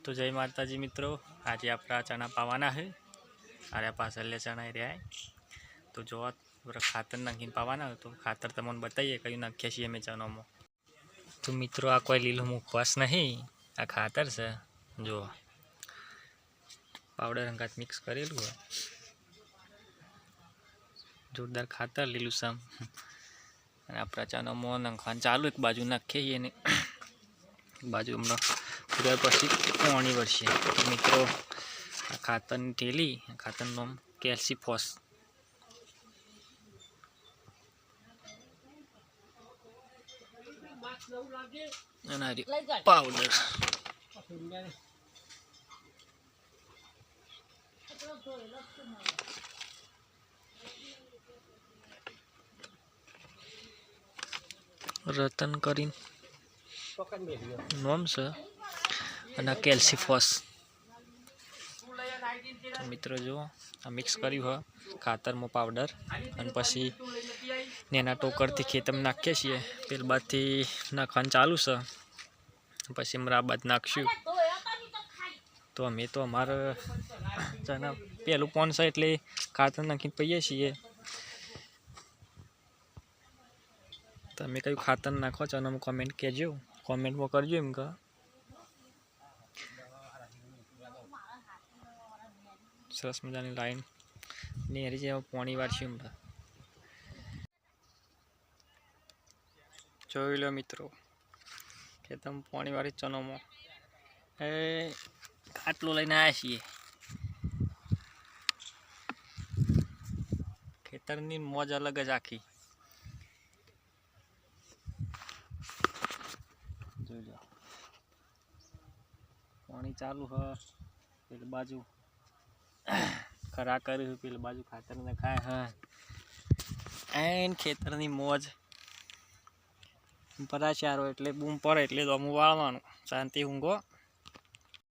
तो जय माताजी मित्रों, आज अपना चना पावाना है। अरे पासले चना रहा है तो जो खातर नाखी पावाना है तो खातर तमने बताइए क्यों नाख्या छे मैं चना में। तो मित्रों आ कोई लीलो मुखवास नहीं, आ खातर से जो पाउडर हंगात मिक्स करेलू है। जोरदार खातर लीलू सम अपना चना में नाखवान चालू। एक बाजू नाखीए ने बाजू हमें पूरा पी पानी वर्षे। तो मित्रों आ खातर थैली, खातर नाम कैल्सीफॉस। पाउडर रतन करीन नाम से कैल्सीफॉस। तो मित्रों जो आ मिक्स कर्यु है खातर में पाउडर और पछी नेना टोकर थी खेत में नाखीए छीए। पेल बाद थी नाखवान चालू से पछी आ बाद नाखशु। तो अमे तो अमारा चना पहलू पोन से एटले खातर नाखी पीए छीए। तमे क्यों खातर नाखो चना में कमेंट कहजो, कमेंट में करजो। एम का सरस मजानी लाइन नेहरी जे पानी वारसी जोई लो मित्रों के तम पानी वारी चना में खाटलो लईने आया छीए। खेतरनी मौज अलग ज आखी जो पानी चालू है। पेल बाजू खरा कर पेल बाजू खातर ने खाए है। एन खेतरनी मौज पराचारो एटले बूम पड़े एटले तो अमु वाळवानुं शांति ऊंघो।